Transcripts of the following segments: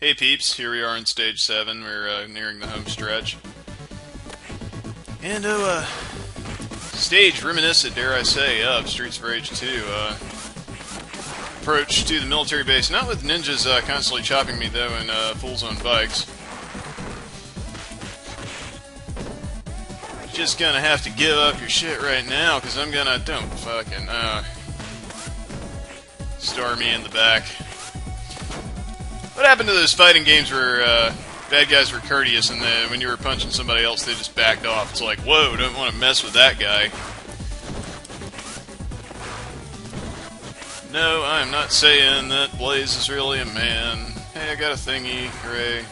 Hey peeps, here we are in stage 7. We're nearing the home stretch. And stage reminiscent, dare I say, of Streets of Rage 2. Approach to the military base, not with ninjas constantly chopping me though in fools on bikes. Just gonna have to give up your shit right now, because I'm gonna, don't fucking, star me in the back. What happened to those fighting games where bad guys were courteous and then when you were punching somebody else they just backed off? It's like, whoa, don't want to mess with that guy. No, I'm not saying that Blaze is really a man. Hey, I got a thingy, hooray.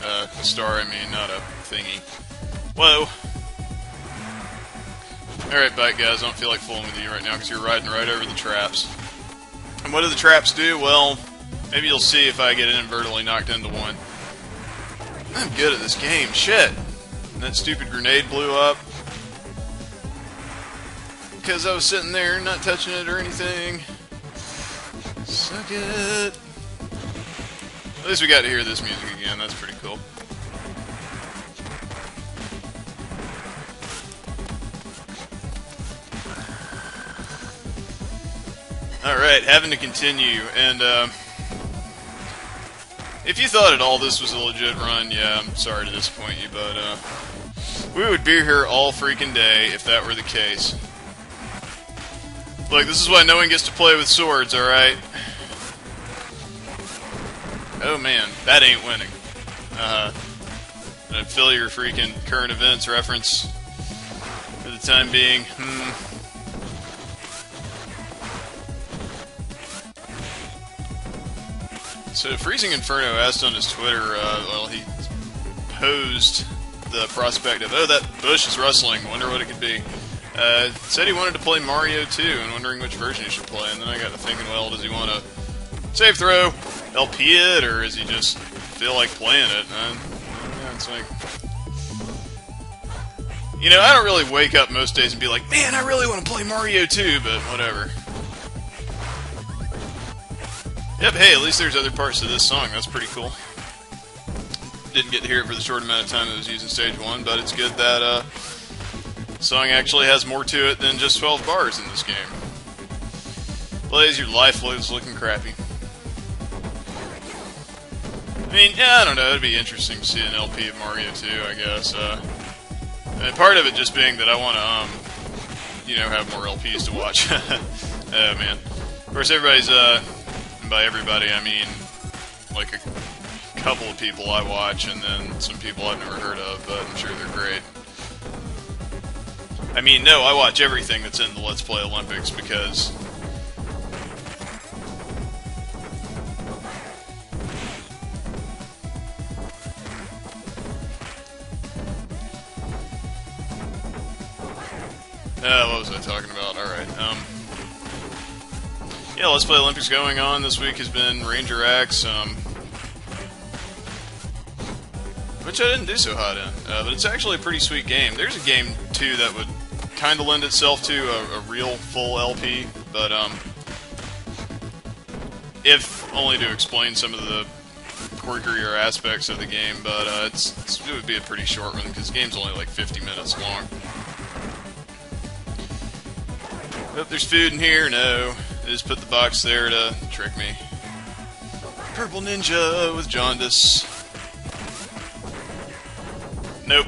A star, I mean, not a thingy. Whoa. Alright, bike guys, I don't feel like fooling with you right now because you're riding right over the traps. And what do the traps do? Well, maybe you'll see if I get inadvertently knocked into one. I'm good at this game. Shit. And that stupid grenade blew up. Because I was sitting there not touching it or anything. Suck it. At least we got to hear this music again. That's pretty cool. Alright, having to continue. And, if you thought at all this was a legit run, yeah, I'm sorry to disappoint you, but, we would be here all freaking day if that were the case. Look, this is why no one gets to play with swords, alright? Oh man, that ain't winning. An fill your freaking current events reference for the time being. So, Freezing Inferno asked on his Twitter, well, he posed the prospect of, oh, that bush is rustling, wonder what it could be. Said he wanted to play Mario 2, and wondering which version he should play, and then I got to thinking, well, does he want to save throw, LP it, or does he just feel like playing it? Yeah, it's like... You know, I don't really wake up most days and be like, man, I really want to play Mario 2, but whatever. Yep, hey, at least there's other parts to this song. That's pretty cool. Didn't get to hear it for the short amount of time it was used in Stage 1, but it's good that the song actually has more to it than just 12 bars in this game. Blaze, your life is looking crappy. I mean, yeah, I don't know, it'd be interesting to see an LP of Mario 2, I guess. And part of it just being that I want to, you know, have more LPs to watch. Oh, man. Of course, everybody's, by everybody, I mean, like a couple of people I watch, and then some people I've never heard of, but I'm sure they're great. I mean, no, I watch everything that's in the Let's Play Olympics, because... what was I talking about? Alright, yeah, Let's Play Olympics going on. This week has been Ranger X, which I didn't do so hot in, but it's actually a pretty sweet game. There's a game, too, that would kind of lend itself to a real full LP, but, if only to explain some of the quirkier aspects of the game, but, it would be a pretty short one, because the game's only like 50 minutes long. Oh, there's food in here? No. I just put the box there to trick me. Purple Ninja with jaundice. Nope.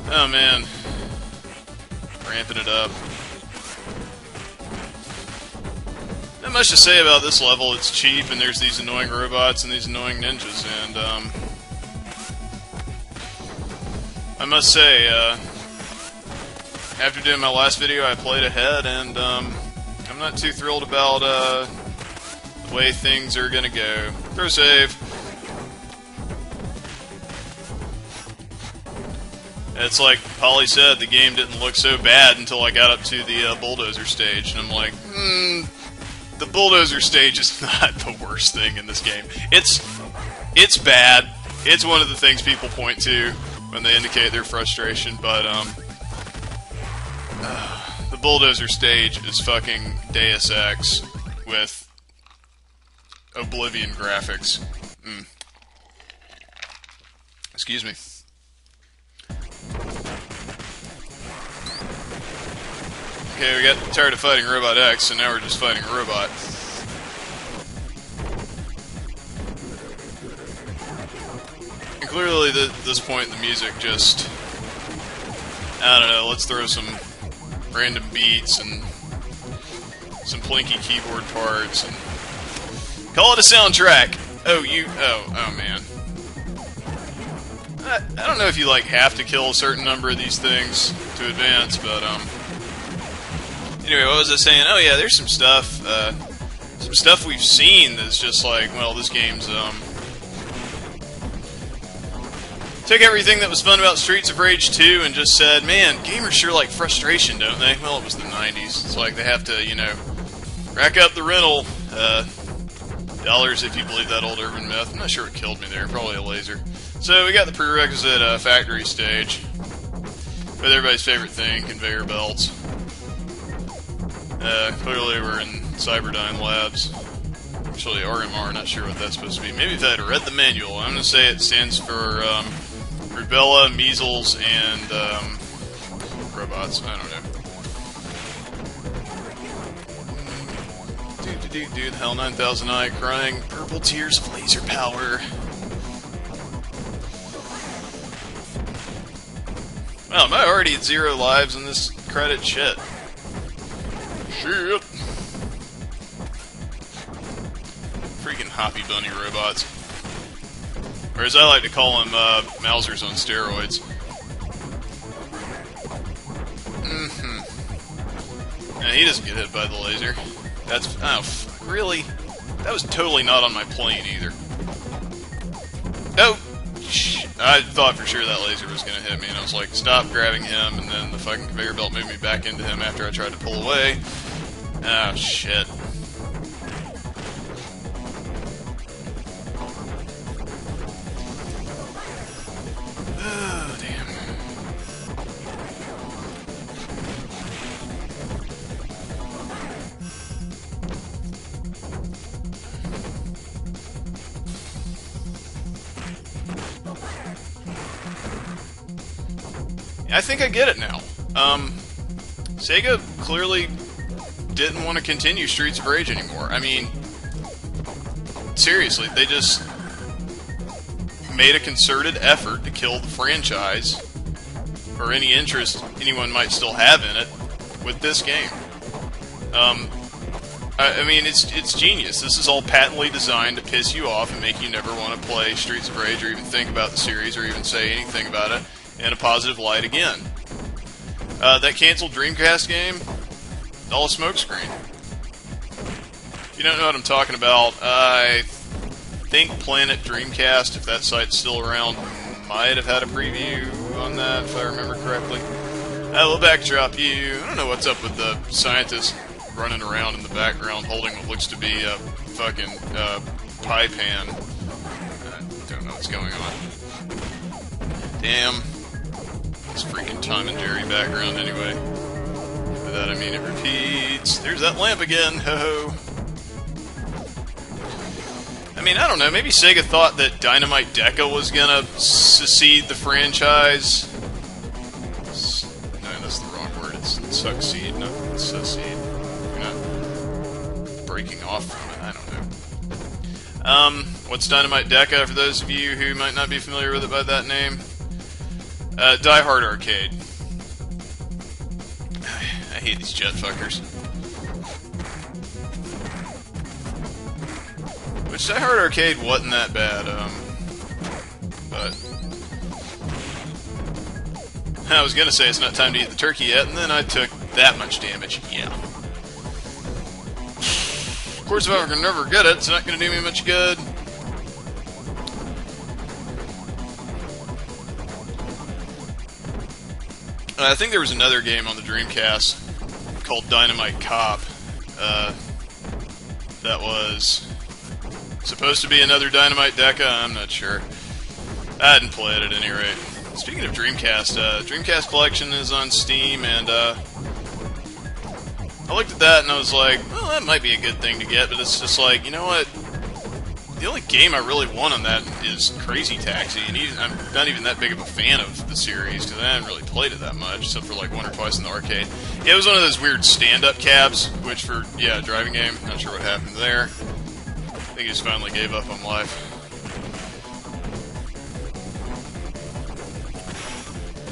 Oh man. Ramping it up. Not much to say about this level. It's cheap and there's these annoying robots and these annoying ninjas, and I must say, after doing my last video, I played ahead, and I'm not too thrilled about the way things are gonna go. Throw save. It's like Polly said, the game didn't look so bad until I got up to the bulldozer stage, and I'm like, the bulldozer stage is not the worst thing in this game. It's bad. It's one of the things people point to when they indicate their frustration, but the bulldozer stage is fucking Deus Ex with Oblivion graphics. Excuse me. Okay, we got tired of fighting Robot X, so now we're just fighting a robot. And clearly, at this point in the music, just... I don't know, let's throw some random beats and some plinky keyboard parts and call it a soundtrack. Oh man. I don't know if you like have to kill a certain number of these things to advance, but anyway, what was I saying? Oh yeah, there's some stuff we've seen that's just like, well, this game's took everything that was fun about Streets of Rage 2 and just said, man, gamers sure like frustration, don't they? Well, it was the 90s. It's like they have to, you know, rack up the rental dollars, if you believe that old urban myth. I'm not sure what killed me there. Probably a laser. So we got the prerequisite factory stage with everybody's favorite thing, conveyor belts. Clearly we're in Cyberdyne Labs. Actually, RMR, not sure what that's supposed to be. Maybe if I had read the manual. I'm going to say it stands for rubella, measles, and robots. I don't know. Dude, Hell 9000i crying purple tears of laser power. Wow, am I already at 0 lives in this credit? Shit. Freaking Hoppy Bunny robots. Or as I like to call them, Mausers on steroids. Yeah, he doesn't get hit by the laser. That's... oh, really? That was totally not on my plane, either. Oh! I thought for sure that laser was going to hit me, and I was like, stop grabbing him, and then the fucking conveyor belt moved me back into him after I tried to pull away. Ah, shit. Oh, damn. I think I get it now. Sega clearly didn't want to continue Streets of Rage anymore. I mean, seriously, they just made a concerted effort to kill the franchise, or any interest anyone might still have in it, with this game. I mean, it's genius. This is all patently designed to piss you off and make you never want to play Streets of Rage, or even think about the series, or even say anything about it in a positive light again. That canceled Dreamcast game, all a smokescreen. If you don't know what I'm talking about, I think Planet Dreamcast, if that site's still around, might have had a preview on that, if I remember correctly. I will backdrop you. I don't know what's up with the scientist running around in the background holding what looks to be a fucking pie pan. I don't know what's going on. Damn. This freaking Tom and Jerry background anyway. By that I mean it repeats. There's that lamp again, ho-ho. I mean, I don't know, maybe Sega thought that Dynamite Deca was gonna secede the franchise. No, that's the wrong word, it's succeed, no, it's secede. You're not breaking off from it, I don't know. What's Dynamite Deca, for those of you who might not be familiar with it by that name? Die Hard Arcade. I hate these jet fuckers. Which Die Hard Arcade wasn't that bad, but I was gonna say it's not time to eat the turkey yet, and then I took that much damage. Yeah. Of course, if I can never get it, it's not gonna do me much good. I think there was another game on the Dreamcast called Dynamite Cop that was supposed to be another Dynamite Deca. I'm not sure. I hadn't played it at any rate. Speaking of Dreamcast, Dreamcast Collection is on Steam, and I looked at that and I was like, well, that might be a good thing to get, but it's just like, you know what? The only game I really want on that is Crazy Taxi, and I'm not even that big of a fan of the series, because I haven't really played it that much, except for like 1 or twice in the arcade. Yeah, it was one of those weird stand-up cabs, which for, yeah, a driving game, not sure what happened there. I think he just finally gave up on life.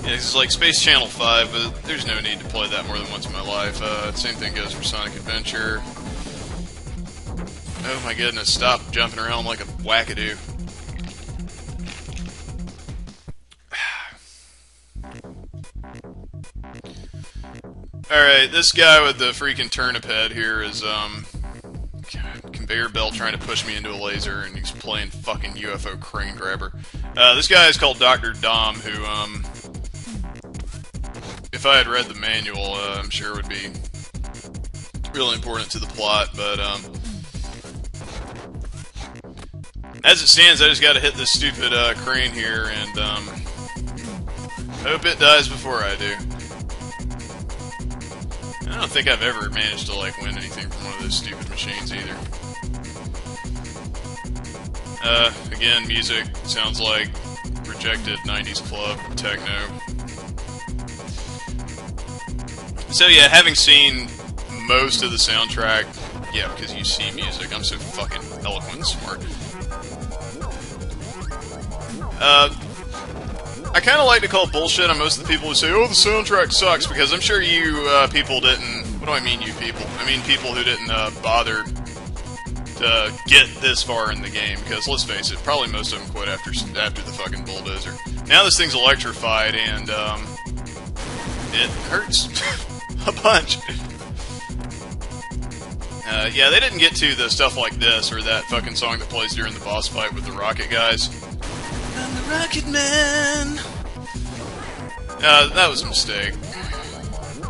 Yeah, it's like Space Channel 5, but there's no need to play that more than once in my life. Same thing goes for Sonic Adventure. Oh my goodness, stop jumping around like a wackadoo. Alright, this guy with the freaking turnip head here is, God, conveyor belt trying to push me into a laser, and he's playing fucking UFO crane grabber. This guy is called Dr. Dom, who, if I had read the manual, I'm sure would be really important to the plot, but, as it stands, I just gotta hit this stupid, crane here, and, hope it dies before I do. I don't think I've ever managed to, like, win anything from one of those stupid machines, either. Again, music sounds like rejected 90s club techno. So yeah, having seen most of the soundtrack, yeah, because you see music, I'm so fucking eloquent and smart. I kind of like to call bullshit on most of the people who say, oh, the soundtrack sucks, because I'm sure you people didn't... What do I mean, you people? I mean people who didn't bother to get this far in the game, because let's face it, probably most of them quit after the fucking bulldozer. Now this thing's electrified, and it hurts a bunch. Yeah, they didn't get to the stuff like this, or that fucking song that plays during the boss fight with the rocket guys. I'm the Rocket Man! That was a mistake.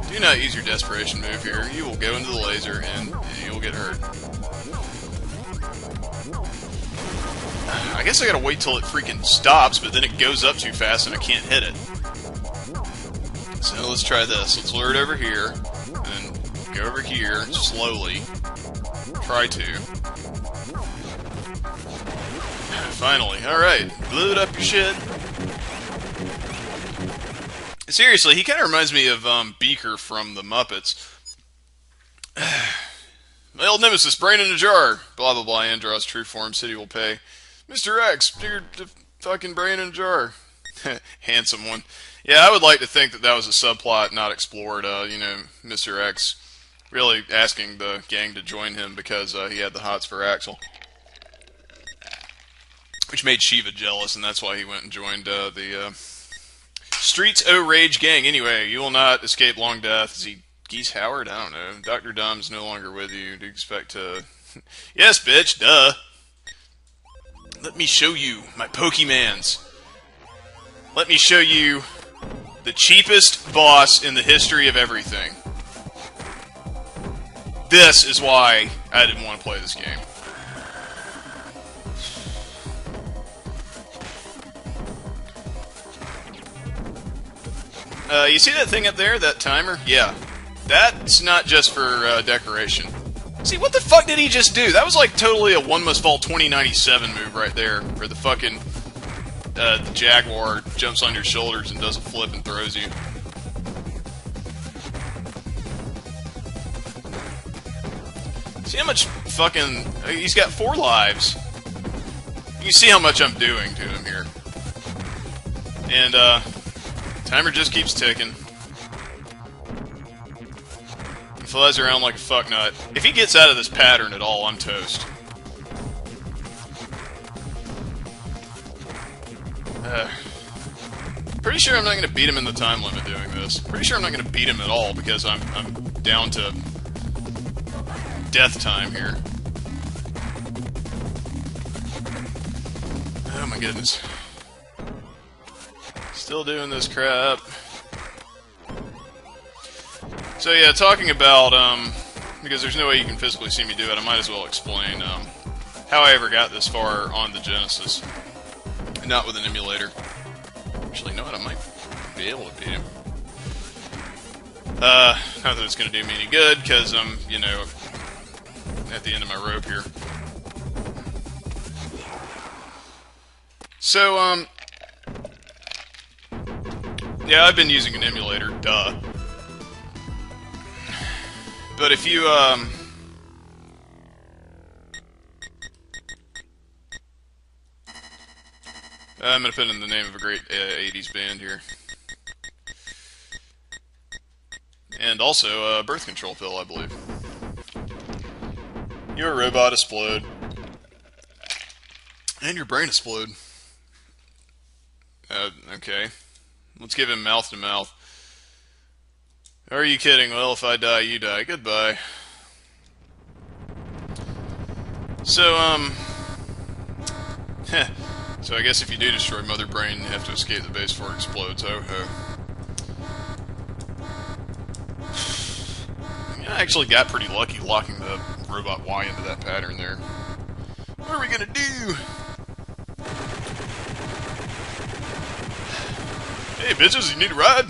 Do not use your desperation move here. You will go into the laser, and you will get hurt. I guess I gotta wait till it freaking stops, but then it goes up too fast and I can't hit it. So let's try this. Let's lure it over here, and go over here, slowly. Try to. Finally. Alright. Blew it up your shit. Seriously, he kind of reminds me of Beaker from the Muppets. My old nemesis, brain in a jar. Blah blah blah, Andros, true form, city will pay. Mr. X, your fucking brain in a jar. Handsome one. Yeah, I would like to think that that was a subplot not explored. You know, Mr. X really asking the gang to join him because he had the hots for Axel. Which made Shiva jealous, and that's why he went and joined the Streets O Rage gang. Anyway, you will not escape long death. Is he Geese Howard? I don't know. Dr. Dom's no longer with you. Do you expect to... Yes, bitch, duh. Let me show you my Pokemans. Let me show you the cheapest boss in the history of everything. This is why I didn't want to play this game. You see that thing up there? That timer? Yeah. That's not just for decoration. See, what the fuck did he just do? That was like totally a One Must Fall 2097 move right there. Where the fucking the Jaguar jumps on your shoulders and does a flip and throws you. See how much fucking... He's got 4 lives. You can see how much I'm doing to him here. And, timer just keeps ticking. He flies around like a fucknut. If he gets out of this pattern at all, I'm toast. Pretty sure I'm not going to beat him in the time limit doing this. Pretty sure I'm not going to beat him at all because I'm down to death time here. Oh my goodness. Still doing this crap. So yeah, talking about, because there's no way you can physically see me do it, I might as well explain how I ever got this far on the Genesis. Not with an emulator. Actually, you know what? I might be able to beat him. Not that it's going to do me any good, because I'm, you know, at the end of my rope here. So, yeah, I've been using an emulator, duh. But if you, I'm going to put in the name of a great 80s band here. And also, a birth control pill, I believe. Your robot explode. And your brain explode. Okay. Let's give him mouth to mouth. Are you kidding? Well, if I die, you die. Goodbye. So, so I guess if you do destroy Mother Brain, you have to escape the base before it explodes. Oh ho. I actually got pretty lucky locking the Robot Y into that pattern there. What are we gonna do? Hey bitches, you need a ride?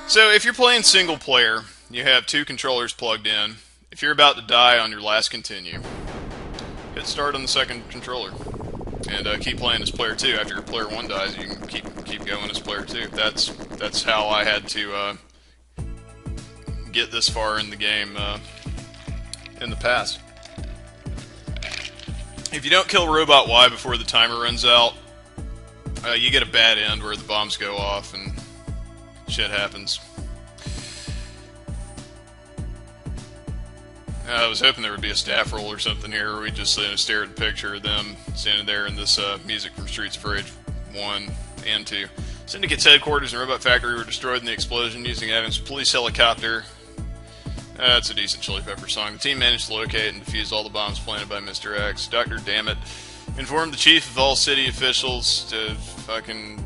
So if you're playing single player, you have two controllers plugged in. If you're about to die on your last continue, hit start on the second controller. And keep playing as player 2. After your player 1 dies, you can keep going as player 2. That's how I had to get this far in the game in the past. If you don't kill Robot Y before the timer runs out, you get a bad end where the bombs go off and shit happens. I was hoping there would be a staff roll or something here where we just stare at the picture of them standing there in this music from Streets of Rage 1 and 2. Syndicate's headquarters and Robot Factory were destroyed in the explosion using Adam's police helicopter. That's a decent Chili Pepper song. The team managed to locate and defuse all the bombs planted by Mr. X. Dr. Dammit informed the chief of all city officials to fucking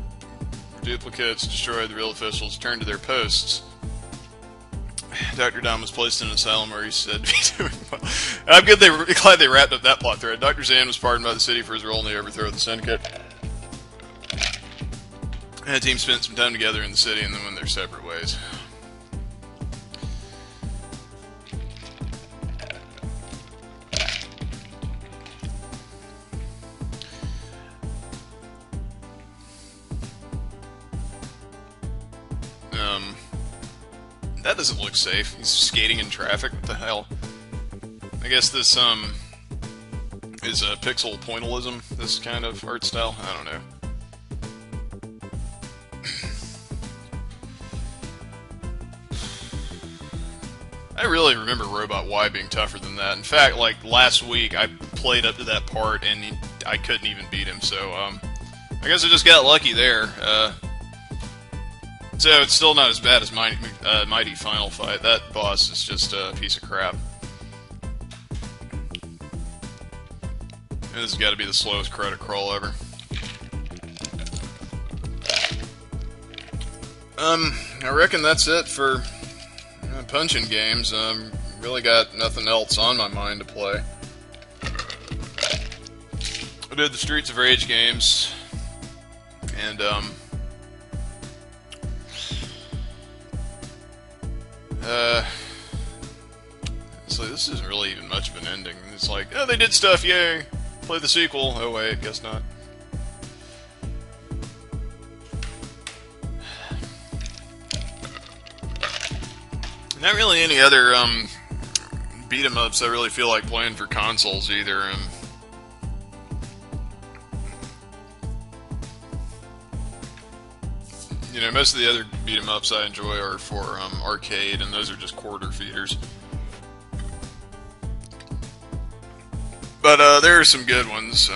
duplicates, destroy the real officials, turn to their posts. Dr. Dom was placed in an asylum where he said to be doing well. I'm glad they wrapped up that plot thread. Dr. Zan was pardoned by the city for his role in the overthrow of the Syndicate. And the team spent some time together in the city and then went their separate ways. That doesn't look safe. He's skating in traffic. What the hell? I guess this, is pixel pointillism, this kind of art style? I don't know. I really remember Robot Y being tougher than that. In fact, like, last week, I played up to that part, and I couldn't even beat him, so, I guess I just got lucky there. So it's still not as bad as Mighty Final Fight. That boss is just a piece of crap. And this has got to be the slowest credit crawl ever. I reckon that's it for punching games. Really got nothing else on my mind to play. I did the Streets of Rage games, and so this isn't really even much of an ending. It's like, oh, they did stuff, yay! Play the sequel. Oh wait, guess not. Not really any other beat 'em ups I really feel like playing for consoles either. You know, most of the other beat 'em ups I enjoy are for arcade, and those are just quarter feeders. But there are some good ones.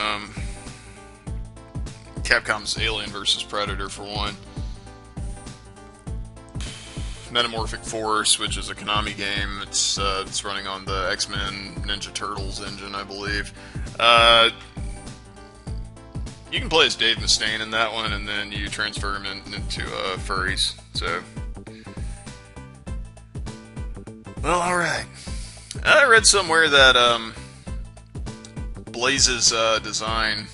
Capcom's Alien vs. Predator, for one. Metamorphic Force, which is a Konami game. It's running on the X-Men Ninja Turtles engine, I believe. You can play as Dave Mustaine in that one, and then you transfer him into furries. So, well, all right. I read somewhere that Blaze's design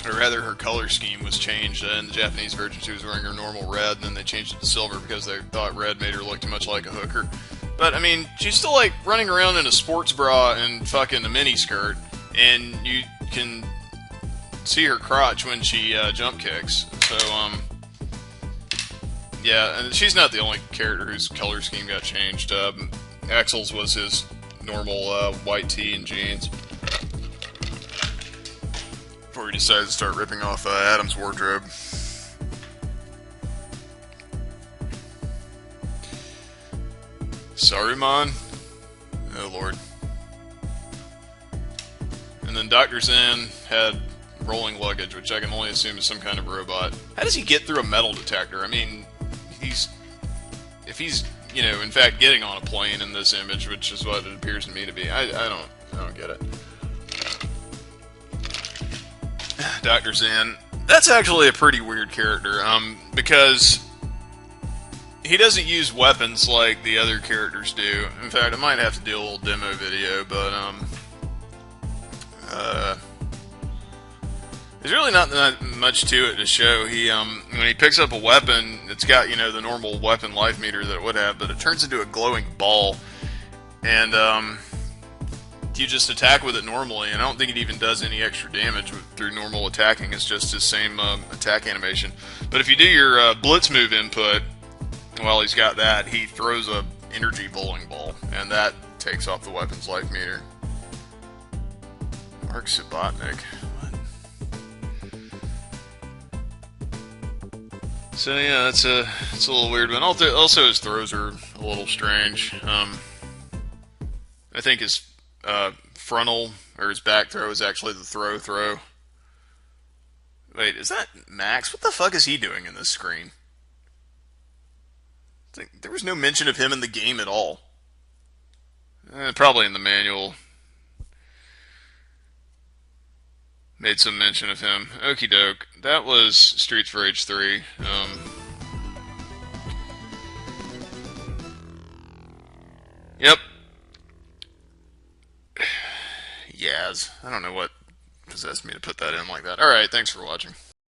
or rather her color scheme was changed. In the Japanese version she was wearing her normal red, and then they changed it to silver because they thought red made her look too much like a hooker. But I mean, she's still like running around in a sports bra and fucking a mini skirt, and you can see her crotch when she jump kicks. So yeah, and she's not the only character whose color scheme got changed. Axel's was his normal white tee and jeans before he decided to start ripping off Adam's wardrobe. Saruman? Oh lord. And then Dr. Zen had rolling luggage, which I can only assume is some kind of robot. How does he get through a metal detector? I mean, if he's, you know, in fact getting on a plane in this image, which is what it appears to me to be. I don't get it. Dr. Zen. That's actually a pretty weird character, because he doesn't use weapons like the other characters do. In fact, I might have to do a little demo video, but there's really not that much to it to show. He when he picks up a weapon, it's got, you know, the normal weapon life meter that it would have, but it turns into a glowing ball, and you just attack with it normally, and I don't think it even does any extra damage through normal attacking. It's just his same attack animation. But if you do your blitz move input while he's got that, he throws a energy bowling ball, and that takes off the weapon's life meter. Mark Subotnick. What? So yeah, it's a little weird, but also his throws are a little strange. I think his frontal, or his back throw, is actually the throw. Wait, is that Max? What the fuck is he doing in this screen? There was no mention of him in the game at all. Probably in the manual made some mention of him. Okie doke. That was Streets for Rage 3. Yep. Yaz. I don't know what possessed me to put that in like that. Alright, thanks for watching.